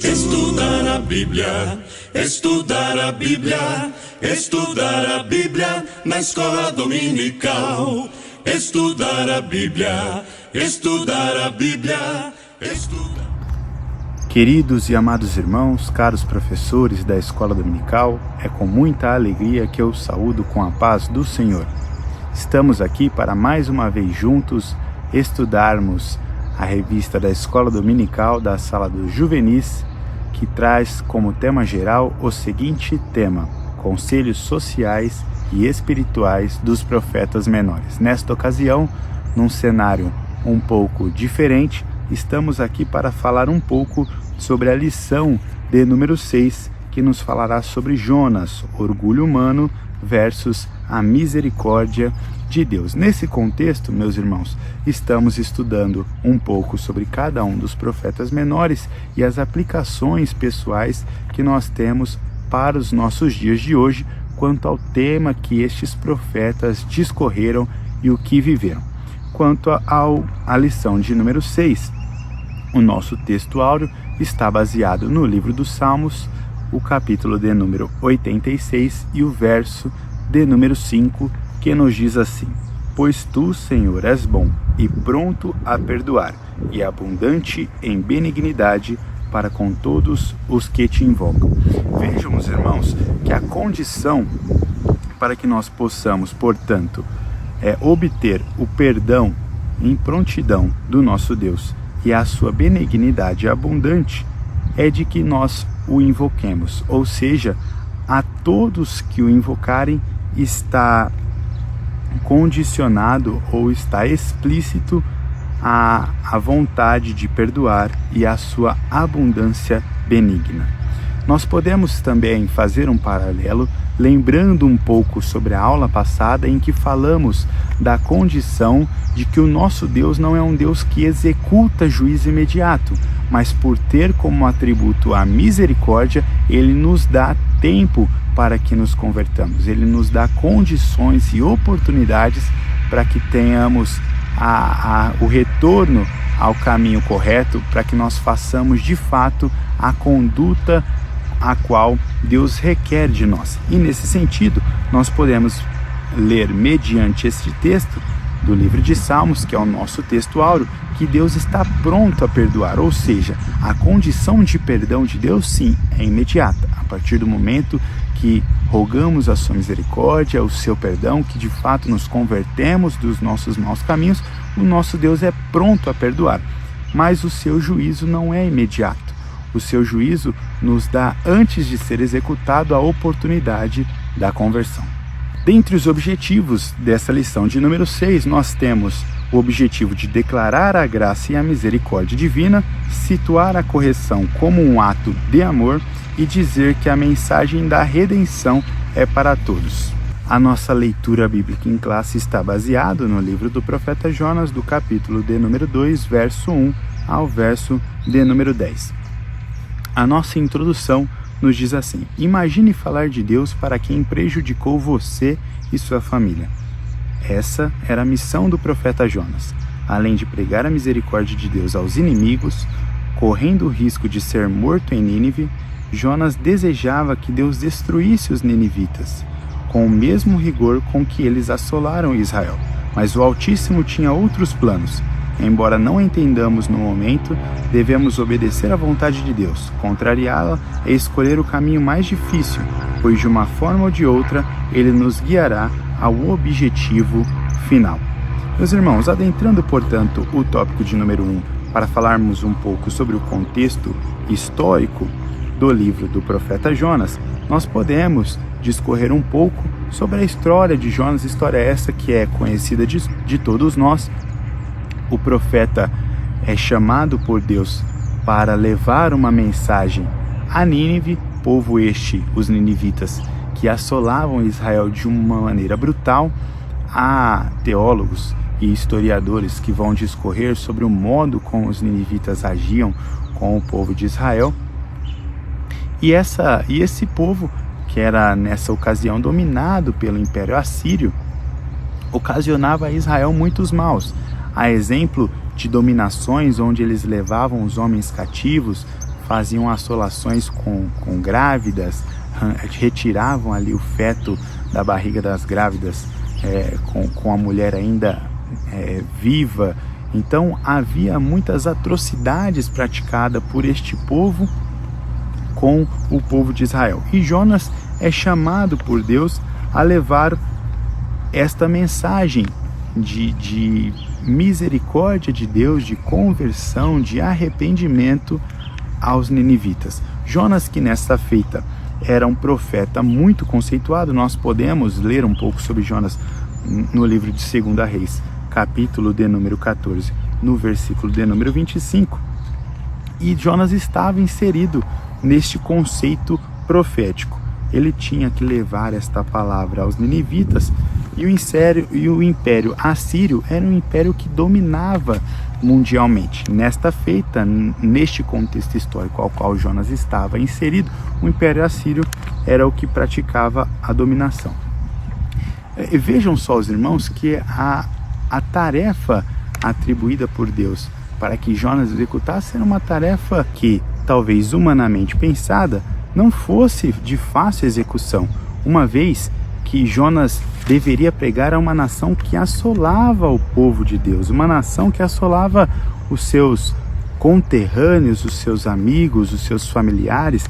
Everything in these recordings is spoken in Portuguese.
Estudar a Bíblia, estudar a Bíblia, estudar a Bíblia na escola dominical. Estudar a Bíblia, estudar a Bíblia, estudar. Queridos e amados irmãos, caros professores da Escola Dominical, é com muita alegria que eu saúdo com a paz do Senhor. Estamos aqui para mais uma vez juntos estudarmos a revista da Escola Dominical da Sala dos Juvenis, que traz como tema geral o seguinte tema: Conselhos Sociais e Espirituais dos Profetas Menores. Nesta ocasião, num cenário um pouco diferente, estamos aqui para falar um pouco sobre a lição de número 6, que nos falará sobre Jonas, orgulho humano versus a misericórdia de Deus. Nesse contexto, meus irmãos, estamos estudando um pouco sobre cada um dos profetas menores e as aplicações pessoais que nós temos para os nossos dias de hoje quanto ao tema que estes profetas discorreram e o que viveram. Quanto à lição de número 6, o nosso texto áureo está baseado no livro dos Salmos, o capítulo de número 86 e o verso de número 5, que nos diz assim: Pois tu, Senhor, és bom e pronto a perdoar, e abundante em benignidade para com todos os que te invocam. Vejam, meus irmãos, que a condição para que nós possamos, portanto, obter o perdão em prontidão do nosso Deus e a sua benignidade abundante é de que nós o invoquemos, ou seja, a todos que o invocarem está condicionado ou está explícito a vontade de perdoar e a sua abundância benigna. Nós podemos também fazer um paralelo, lembrando um pouco sobre a aula passada em que falamos da condição de que o nosso Deus não é um Deus que executa juízo imediato, mas por ter como atributo a misericórdia, ele nos dá tempo para que nos convertamos. Ele nos dá condições e oportunidades para que tenhamos o retorno ao caminho correto, para que nós façamos de fato a conduta a qual Deus requer de nós. E nesse sentido, nós podemos ler mediante este texto do livro de Salmos, que é o nosso texto áureo, que Deus está pronto a perdoar, ou seja, a condição de perdão de Deus, sim, é imediata. A partir do momento que rogamos a sua misericórdia, o seu perdão, que de fato nos convertemos dos nossos maus caminhos, o nosso Deus é pronto a perdoar. Mas o seu juízo não é imediato. O seu juízo nos dá, antes de ser executado, a oportunidade da conversão. Dentre os objetivos dessa lição de número 6, nós temos o objetivo de declarar a graça e a misericórdia divina, situar a correção como um ato de amor e dizer que a mensagem da redenção é para todos. A nossa leitura bíblica em classe está baseada no livro do profeta Jonas, do capítulo de número 2, verso 1 ao verso de número 10. A nossa introdução nos diz assim: imagine falar de Deus para quem prejudicou você e sua família. Essa era a missão do profeta Jonas. Além de pregar a misericórdia de Deus aos inimigos, correndo o risco de ser morto em Nínive, Jonas desejava que Deus destruísse os ninivitas, com o mesmo rigor com que eles assolaram Israel. Mas o Altíssimo tinha outros planos. Embora não entendamos no momento, devemos obedecer à vontade de Deus. Contrariá-la é escolher o caminho mais difícil, pois de uma forma ou de outra, ele nos guiará ao objetivo final. Meus irmãos, adentrando, portanto, o tópico de número 1, para falarmos um pouco sobre o contexto histórico do livro do profeta Jonas, nós podemos discorrer um pouco sobre a história de Jonas, história essa que é conhecida de todos nós. O profeta é chamado por Deus para levar uma mensagem a Nínive, povo este, os ninivitas, que assolavam Israel de uma maneira brutal. Há teólogos e historiadores que vão discorrer sobre o modo como os ninivitas agiam com o povo de Israel. E esse povo, que era nessa ocasião dominado pelo Império Assírio, ocasionava a Israel muitos maus. a exemplo de dominações onde eles levavam os homens cativos, faziam assolações com grávidas, retiravam ali o feto da barriga das grávidas com a mulher ainda viva. Então havia muitas atrocidades praticadas por este povo com o povo de Israel. E Jonas é chamado por Deus a levar esta mensagem de misericórdia de Deus, de conversão, de arrependimento aos ninivitas. Jonas, que nesta feita era um profeta muito conceituado, nós podemos ler um pouco sobre Jonas no livro de 2 Reis, capítulo de número 14, no versículo de número 25. E Jonas estava inserido neste conceito profético. Ele tinha que levar esta palavra aos ninivitas, e o império assírio era um império que dominava mundialmente. Nesta feita, neste contexto histórico ao qual Jonas estava inserido, o império assírio era o que praticava a dominação. E vejam só, os irmãos, que a tarefa atribuída por Deus para que Jonas executasse era uma tarefa que, talvez humanamente pensada, não fosse de fácil execução, uma vez que Jonas deveria pregar a uma nação que assolava o povo de Deus, uma nação que assolava os seus conterrâneos, os seus amigos, os seus familiares.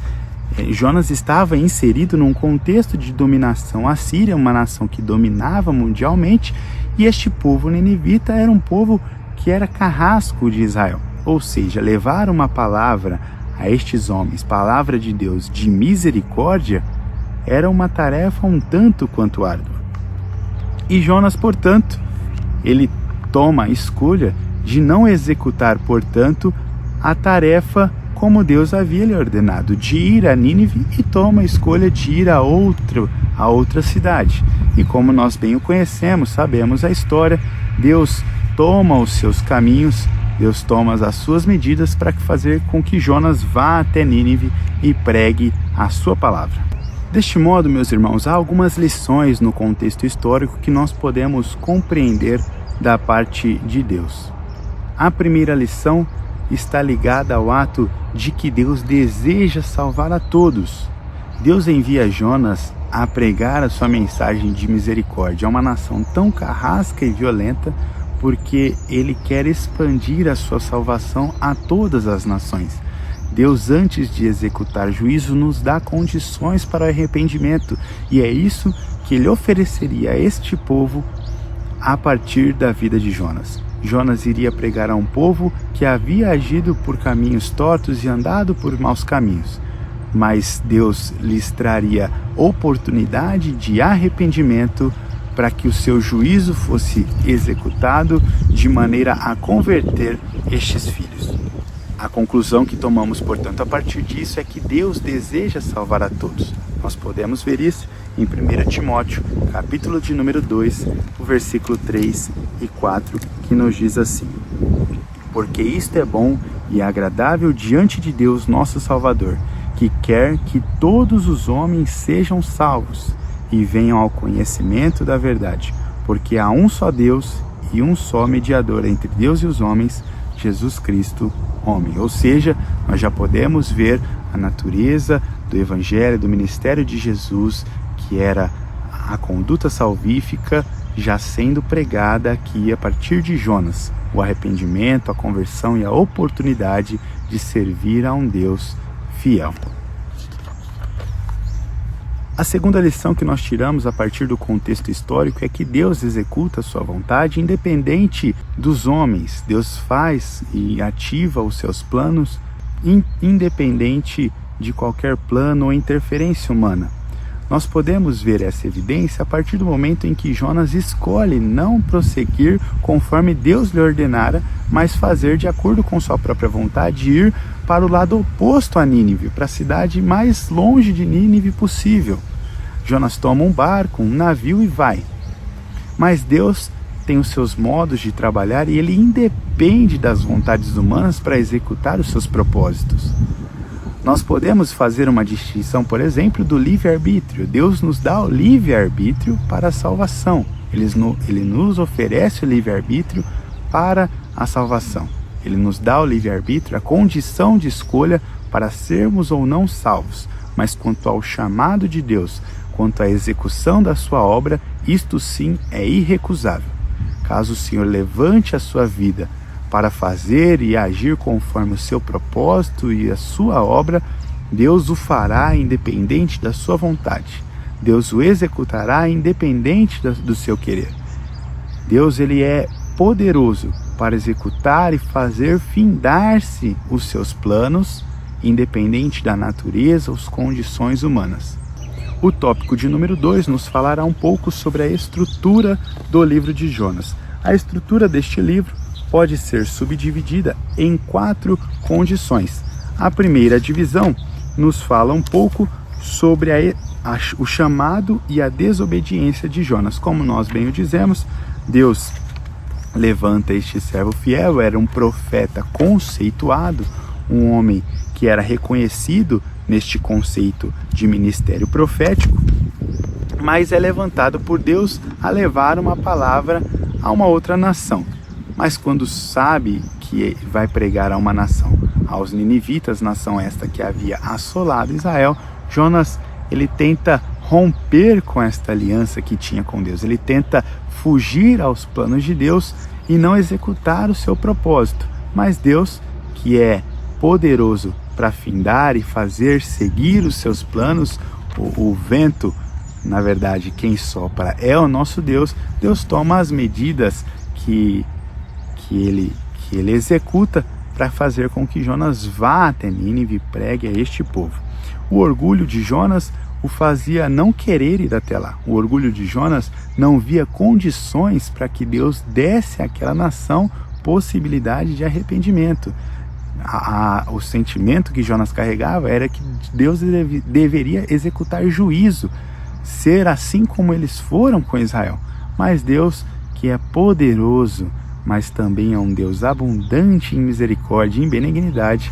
Jonas estava inserido num contexto de dominação assíria, uma nação que dominava mundialmente, e este povo ninivita era um povo que era carrasco de Israel, ou seja, levar uma palavra a estes homens, palavra de Deus de misericórdia, era uma tarefa um tanto quanto árdua. E Jonas, portanto, ele toma a escolha de não executar, portanto, a tarefa como Deus havia lhe ordenado, de ir a Nínive, e toma a escolha de ir a outra cidade. E como nós bem o conhecemos, sabemos a história, Deus toma os seus caminhos, Deus toma as suas medidas para fazer com que Jonas vá até Nínive e pregue a sua palavra. Deste modo, meus irmãos, há algumas lições no contexto histórico que nós podemos compreender da parte de Deus. A primeira lição está ligada ao ato de que Deus deseja salvar a todos. Deus envia Jonas a pregar a sua mensagem de misericórdia a uma nação tão carrasca e violenta, porque ele quer expandir a sua salvação a todas as nações. Deus, antes de executar juízo, nos dá condições para o arrependimento, e é isso que ele ofereceria a este povo a partir da vida de Jonas. Jonas iria pregar a um povo que havia agido por caminhos tortos e andado por maus caminhos, mas Deus lhes traria oportunidade de arrependimento para que o seu juízo fosse executado de maneira a converter estes filhos. A conclusão que tomamos, portanto, a partir disso é que Deus deseja salvar a todos. Nós podemos ver isso em 1 Timóteo, capítulo de número 2, o versículo 3 e 4, que nos diz assim: porque isto é bom e agradável diante de Deus nosso Salvador, que quer que todos os homens sejam salvos e venham ao conhecimento da verdade, porque há um só Deus e um só mediador entre Deus e os homens, Jesus Cristo, homem. Ou seja, nós já podemos ver a natureza do Evangelho, do ministério de Jesus, que era a conduta salvífica, já sendo pregada aqui a partir de Jonas, o arrependimento, a conversão e a oportunidade de servir a um Deus fiel. A segunda lição que nós tiramos a partir do contexto histórico é que Deus executa a sua vontade independente dos homens. Deus faz e ativa os seus planos independente de qualquer plano ou interferência humana. Nós podemos ver essa evidência a partir do momento em que Jonas escolhe não prosseguir conforme Deus lhe ordenara, mas fazer de acordo com sua própria vontade, ir para o lado oposto a Nínive, para a cidade mais longe de Nínive possível. Jonas toma um barco, um navio e vai. Mas Deus tem os seus modos de trabalhar e ele independe das vontades humanas para executar os seus propósitos. Nós podemos fazer uma distinção, por exemplo, do livre-arbítrio. Deus nos dá o livre-arbítrio para a salvação. Ele nos oferece o livre-arbítrio para a salvação. Ele nos dá o livre-arbítrio, a condição de escolha para sermos ou não salvos. Mas quanto ao chamado de Deus, quanto à execução da sua obra, isto sim é irrecusável. Caso o Senhor levante a sua vida para fazer e agir conforme o seu propósito e a sua obra, Deus o fará independente da sua vontade. Deus o executará independente do seu querer. Deus, ele é poderoso para executar e fazer findar-se os seus planos, independente da natureza ou condições humanas. O tópico de número 2 nos falará um pouco sobre a estrutura do livro de Jonas. A estrutura deste livro pode ser subdividida em 4 condições. A primeira divisão nos fala um pouco sobre o chamado e a desobediência de Jonas. Como nós bem o dizemos, Deus levanta este servo fiel, era um profeta conceituado, um homem que era reconhecido neste conceito de ministério profético, mas é levantado por Deus a levar uma palavra a uma outra nação. Mas quando sabe que vai pregar a uma nação, aos ninivitas, nação esta que havia assolado Israel, Jonas, ele tenta romper com esta aliança que tinha com Deus. Ele tenta fugir aos planos de Deus e não executar o seu propósito. Mas Deus, que é poderoso para findar e fazer seguir os seus planos, o vento, na verdade, quem sopra é o nosso Deus. Deus toma as medidas que ele executa para fazer com que Jonas vá até Nínive e pregue a este povo. O orgulho de Jonas o fazia não querer ir até lá. O orgulho de Jonas não via condições para que Deus desse àquela nação possibilidade de arrependimento. O sentimento que Jonas carregava era que Deus deveria executar juízo, ser assim como eles foram com Israel. Mas Deus, que é poderoso, mas também é um Deus abundante em misericórdia e em benignidade,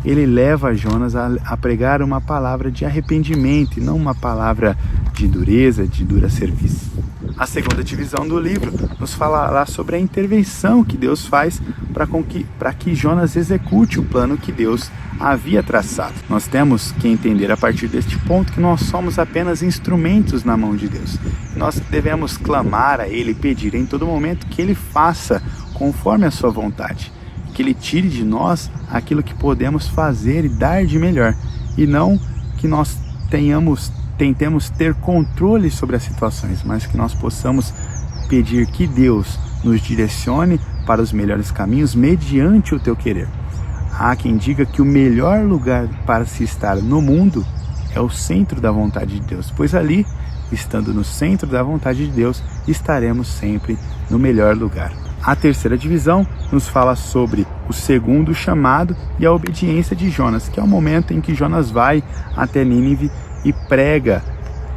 ele leva Jonas a pregar uma palavra de arrependimento e não uma palavra de dureza, de dura serviço. A segunda divisão do livro nos falará sobre a intervenção que Deus faz para que Jonas execute o plano que Deus havia traçado. Nós temos que entender a partir deste ponto que nós somos apenas instrumentos na mão de Deus. Nós devemos clamar a Ele e pedir em todo momento que Ele faça conforme a sua vontade, que Ele tire de nós aquilo que podemos fazer e dar de melhor, e não que nós tentemos ter controle sobre as situações, mas que nós possamos pedir que Deus nos direcione para os melhores caminhos mediante o teu querer. Há quem diga que o melhor lugar para se estar no mundo é o centro da vontade de Deus, pois ali, estando no centro da vontade de Deus, estaremos sempre no melhor lugar. A terceira divisão nos fala sobre o segundo chamado e a obediência de Jonas, que é o momento em que Jonas vai até Nínive e prega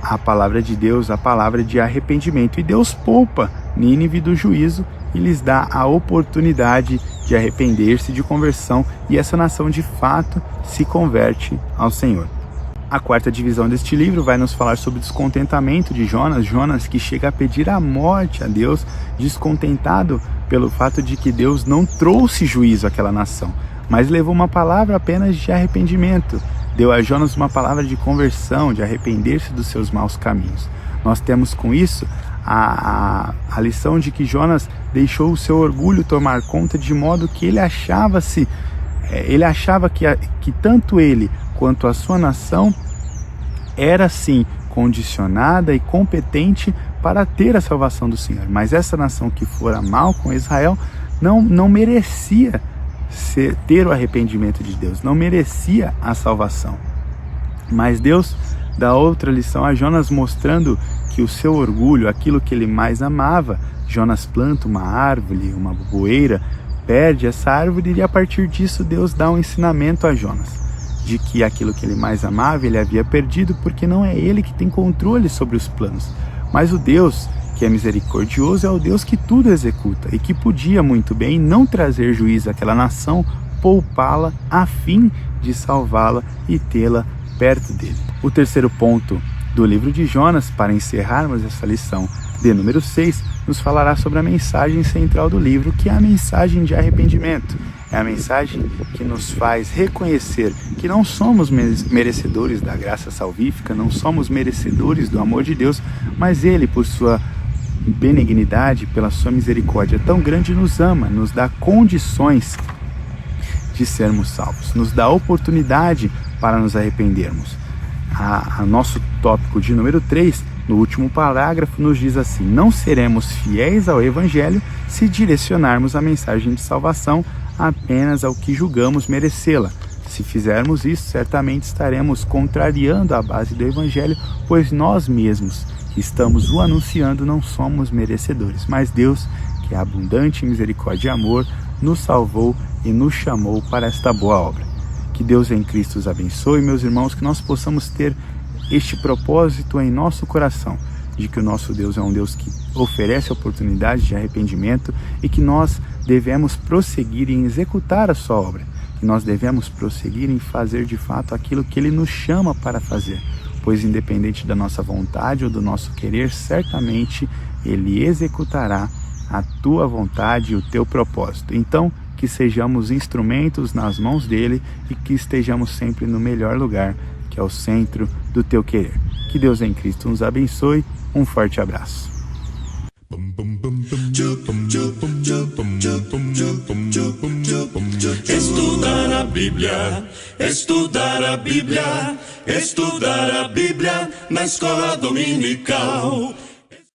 a palavra de Deus, a palavra de arrependimento. E Deus poupa Nínive do juízo e lhes dá a oportunidade de arrepender-se, de conversão, e essa nação de fato se converte ao Senhor. A quarta divisão deste livro vai nos falar sobre o descontentamento de Jonas. Jonas que chega a pedir a morte a Deus, descontentado pelo fato de que Deus não trouxe juízo àquela nação, mas levou uma palavra apenas de arrependimento. Deu a Jonas uma palavra de conversão, de arrepender-se dos seus maus caminhos. Nós temos com isso a lição de que Jonas deixou o seu orgulho tomar conta, de modo que ele achava que tanto ele quanto a sua nação era sim condicionada e competente para ter a salvação do Senhor. Mas essa nação que fora mal com Israel não merecia ter o arrependimento de Deus, não merecia a salvação. Mas Deus dá outra lição a Jonas, mostrando que o seu orgulho, aquilo que ele mais amava, Jonas planta uma árvore, uma bueira, perde essa árvore, e a partir disso Deus dá um ensinamento a Jonas, de que aquilo que ele mais amava ele havia perdido, porque não é ele que tem controle sobre os planos, mas o Deus que é misericordioso é o Deus que tudo executa e que podia muito bem não trazer juízo àquela nação, poupá-la a fim de salvá-la e tê-la perto dele. O terceiro ponto do livro de Jonas, para encerrarmos essa lição de número 6, nos falará sobre a mensagem central do livro, que é a mensagem de arrependimento. É a mensagem que nos faz reconhecer que não somos merecedores da graça salvífica, não somos merecedores do amor de Deus, mas Ele, por sua benignidade, pela sua misericórdia tão grande, nos ama, nos dá condições de sermos salvos, nos dá oportunidade para nos arrependermos. A nosso tópico de número 3, no último parágrafo, nos diz assim: não seremos fiéis ao Evangelho se direcionarmos a mensagem de salvação apenas ao que julgamos merecê-la. Se fizermos isso, certamente estaremos contrariando a base do Evangelho, pois nós mesmos que estamos o anunciando não somos merecedores, mas Deus, que é abundante em misericórdia e amor, nos salvou e nos chamou para esta boa obra. Que Deus em Cristo os abençoe, meus irmãos, que nós possamos ter este propósito em nosso coração, de que o nosso Deus é um Deus que oferece oportunidade de arrependimento e que nós devemos prosseguir em executar a sua obra, que nós devemos prosseguir em fazer de fato aquilo que Ele nos chama para fazer, pois independente da nossa vontade ou do nosso querer, certamente Ele executará a tua vontade e o teu propósito. Então, que sejamos instrumentos nas mãos dele e que estejamos sempre no melhor lugar, que é o centro do teu querer. Que Deus em Cristo nos abençoe. Um forte abraço. Estudar a Bíblia, estudar a Bíblia, estudar a Bíblia na escola dominical.